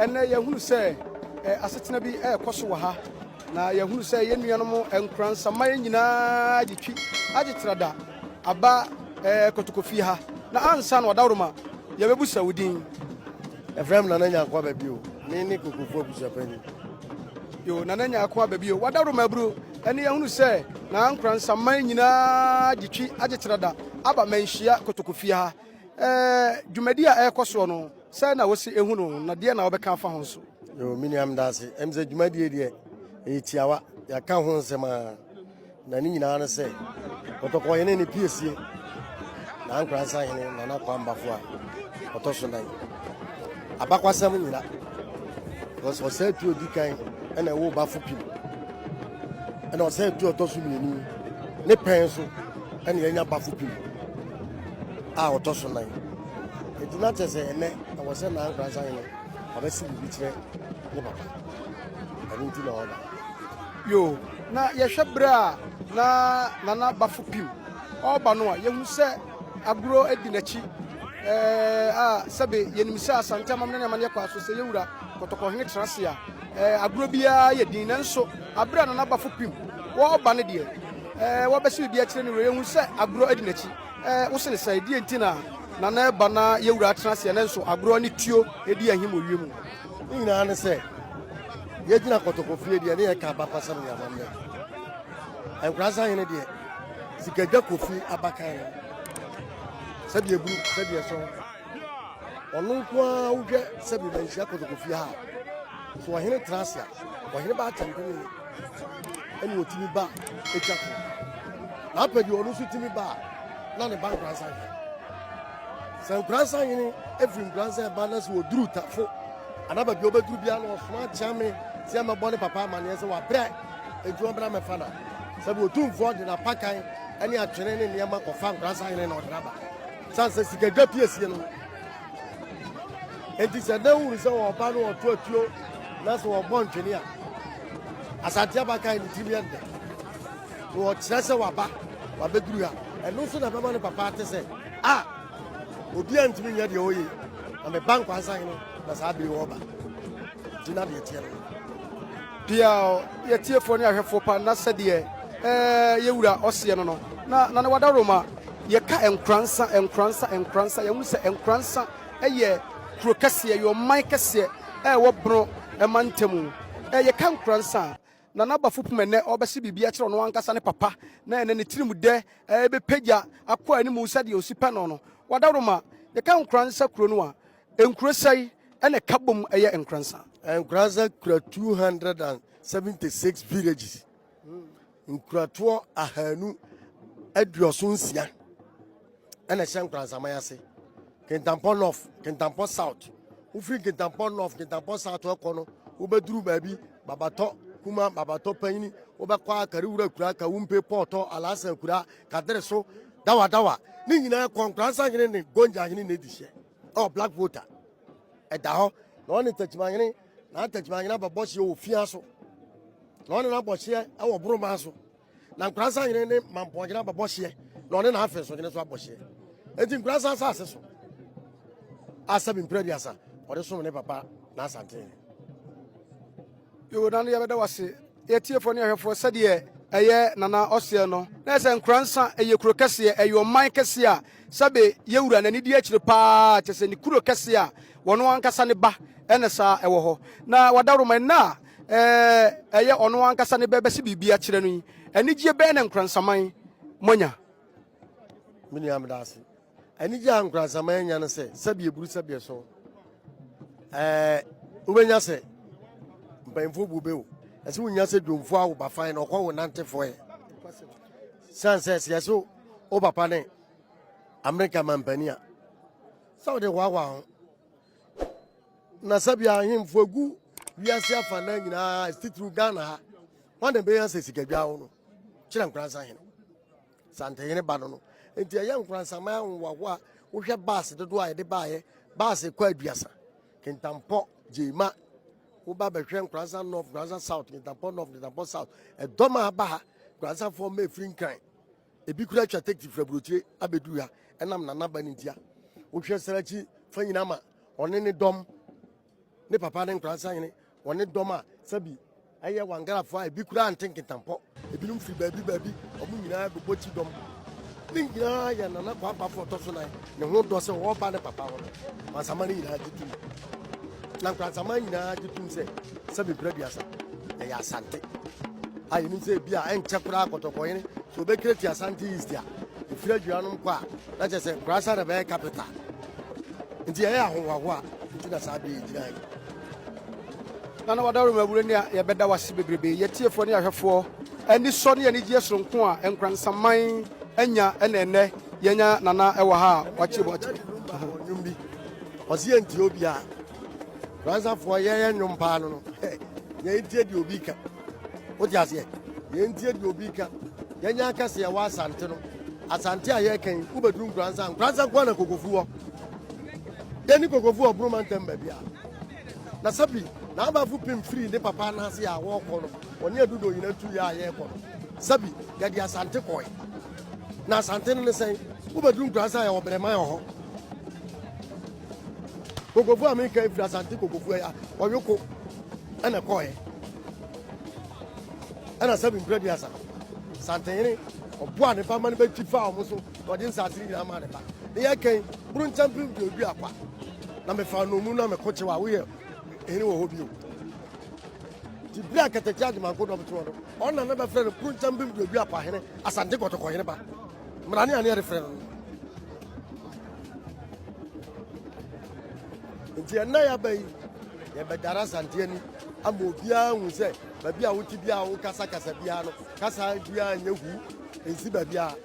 ene yehunu se asetena bi ekoso wo ha na yehunu se yenuanom enkransa man nyina agitwi agitrada aba kotokofi ha na ansa na wadawroma yebebu sawudin Efrem na nanya kwa babio ni kokofo abusapani yo na nanya kwa babio wadawroma bro ene yehunu se na ankransa man nyina agitwi agitrada aba manhia kotokofi ha dwumadi a ekoso no se na wosi ehunu na de na obeka fa ho so yo miniam dase emze dwumadi de etiawa ya ka ho nsema na ni nyina na se otoko yene ne piesie na ankransa yene na na kwa mbafo a otoso nan abakwasam nyina so se tu odikan ena wo bafo pim ena se tu otoso mienu ne pen so ena yenya bafo pim a otoso nan edina tese ene na wo se na ankransa yene abesi bibi kire ne papa ani ti na oda yo na yehwebra na bafo pim oba no a yehu se agro edinachi sabe yenimisa asante amam na mane kwa so se yewura kotoko hene trase a agro bia ye din nanso abra na bafo pim wo ba ne de wo besi bia kire ne yehu se agro edinachi wo se ne sai die ntina na ba na yewura trase nanso agro ne tuo edi ahim owiemu ina ne se ye gina kotoko fie de ne ye ka ba pasam ya mamne enkrasa hene de sikaja kofi abakan sabi eburu sabi eso onu kwa uje sabi manhia kotoko fie ha so hene trasia o hene ba tampeni eni otimi ba etwako na pedi onu su timi ba na ne bank krasa san krasa hene every krasa balance wo duru tafo anaba bi obeduru bia no so achame ti ama bone papa amane se wa bre eju obra me fana sabi otumfo de na pakan ani atwene ne niam kofa krasa hene na odraba sanse sikaga piesie no enti se na uru se wo ba no oto atuo na se wo bon twene a asante abakan ni timi ende wo kyerese waba wabeduru ha eno so na baba ne papa te se obi antimi nya de oyi na me bank kwasa hene na sabi wo ba dina de tie no pia ye tie fo ne ahwefo pa na sede yewura ose no na ne wadaroma ye ka enkransa ye hu se enkransa ye krokase ye man kase wo bro mantemu ye ka enkransa na nabafo pumene obese bibia kire no ankasa ne papa na ene ne tirimu de be pagya akwa ani mu sade osipa no wadaroma ye ka enkransa kuro no a enkurosai ene kabom ye enkransa kura 276 villages nkurato ahanu aduosunsia ene hye enkransa mayase Kintampo North Kintampo South ufi Kintampo North Kintampo South ekono ubeduru baabi babato kuma babato panyini obekwa akari wura kura ka wumpe porto alasa kura kadere so dawa ni nyina konkransa nyine ne gonja nyine ne dihye black voter edaho na oni tachimanyine na tachimanyina baboshi ofia so na oni na boshi e wo broma so na nkransa nyine ne mamponyina baboshi na oni na afi so nyine so aboshi enti nkransa asase so asabi mprediasa ode so ne papa na asante yo na ya beda wase ye tiefo ne ahwefo sade eye nana ose no na se nkransa eye kuro kase eye man kase a sabe yewura na nidi akire pa chese ni kuro kase a wono ankasa ne ba ene sa ewo ho na wadaroma na eye ono ankasa ne bebe se bibia kire no anigye be na nkransa man monya mini amdase anigye nkransa man nya no se sabe eburu sabe so ubenya se mpanfo bubeo ese wunya se dwomfo awo ba fine okwa wo nantefo e sanses yeso o papa ne America mampania saudi wawa na sabia himfo gu wiase afana nyina stitru Ghana ha wanda be yan se sikadwa wo no kira nkransa hene sante hene ba no enti ya nkransa ma wo a wo hwe bus dodo a de baaye bus kwa aduasa Kintampo jema uba behwe nkransa north nkransa south Kintampo north Kintampo south edoma aba nkransa for me free kan ebi kura twa take frabrotie abedu ha enam na naba ntia wo hwe sarachi fanyina ma one ne dom ne papa ne nkransa yene woni doma sabi aye wangarafo a bi kura anten ketampo ebi num firi baabi omu nyina bebo ti dom ne nyina ya nana kwa papa to so nan ne ho do se wo ba ne papa wo masama ne nyina ditum na nkransa man nyina ditum se sabi braduasa e ya asante ayi nim se bia enche kura akotoko yene so be create asante east ya ifira duanum kwa na che se nkransa na be capital nti e ahowawa nti na sabi ejira na wadaro mabure ne ya beda wase bebrebe yetiefo ne ahwefo ani so ne ani gye sonko a enkransaman anya ene yenya nana ewa ha wache nyumbi osi enti obi a ransa fo ye nyumpa no ye ntie di obi ka o ti ase ye ntie di obi ka yenya akase ya wa asante no asante a ye kan ubeduru nkransa kwa na kokofu wo deni kokofu oburu mantem ba bia na sabi na abafu pim free ne papa na ase a wo ko no oni adudo yina tu ya ye ko sabi ya di asante koy na asante ne sen ubeduru nkransa ya obrema yo ho kokofu amerika ifra asante kokofu ya oyoko ana koy ana sabi mbredi asa santene oboa ne pama ne betifa omuso odi nsatiri nyina ma ne ba ne yake buru champion bi obi akwa na me fa no mu na me koche wa we eni wo hobi o ti bia kete charge man ko do beto no ona na be frɛ no buru champion bi obi akwa hene asante kotoko hene ba mrani ani refrɛ no nti na ya bai ya be dara sante ni amo bia hu se ba bia wo ti bia wo kasa bia no kasa bia nyehu ensi ba bia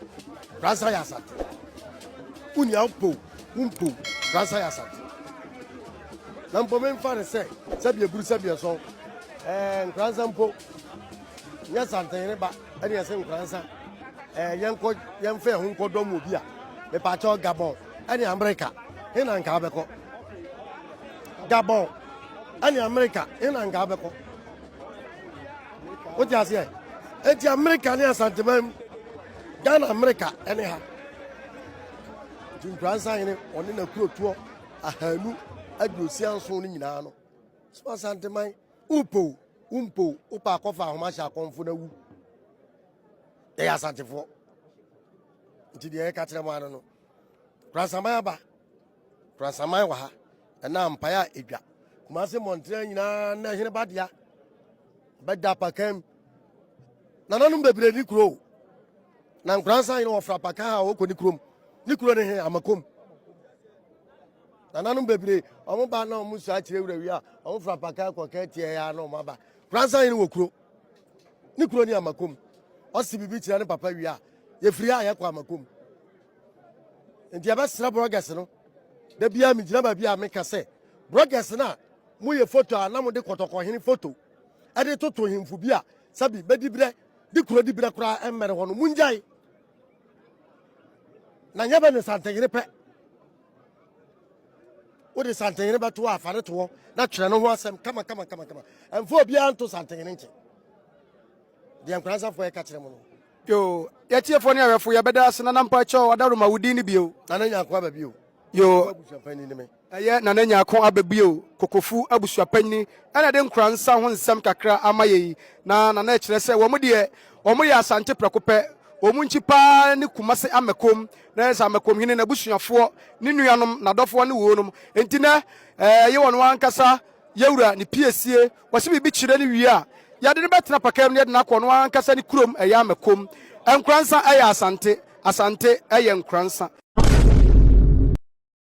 rasa ya sante uni ampo umpo rasa ya sante na mpo men fa ne se sabia buru sabia so nkransa mpo nya sante ne ba ani ase nkransa yenko yemfe ho nkodo mo bia me pa cho Gabon ani America hina nka abeko Gabon ani America hina nka abeko o ti ase eti America ni asante man Ghana America ene ha nkransa yene oni na kurotuo ahanu adrosia nso ni nyina no so asante man umpo upa kofa ahoma sha konfo na wu e asante fo nti de e ka kire mo ano no krasaman aba krasaman wa ha na mpaya edwa kuma se montre nyina na hene badia bada pakam nananum bebre ni kuro na nkransa yene wo fra paka ha wo ko ni kuro ne he amakom nananum bebre omo ba na omo su a kire wura wi a omo fra paka ko ka tie ya na omo ba nkransa yene wo kuro ni amakom osi bibi kire ne papa wi a ye firi a ye kwa amakom nti abasra bloggers no da bia mi gina ba bia me ka se bloggers na mu ye photo a na mu de kotoko hene photo ade toto himfu bia sabi bedibre di kuro di bira kura emmere hono munjai na nyaba ne santengire pe o de santengire ba to afare to na twere no ho asem kama emfo bia anto santengire nche de ankransa fo e ka kire mo no yo yetiefo ne ahwefo ya beda ase na nampa cho wadaro mawudi ni bio nananya akwa ba bio yo abusuapani ni me eye nananya akon ababio kokofu abusuapani ana de nkransa ho nsem kakra amaye na na kire se wo mo de asante prekope wo mu nchi pa ne kumase amekom na esa amekom hine na busuafo ne nuanom na dofo ne wonom enti na ye wono ankasa yewura ne piesie wose bibi kire ne wi a yade ne betena pakam ne de na kono ankasa ne kurom eye amekom enkransa eye asante eye nkransa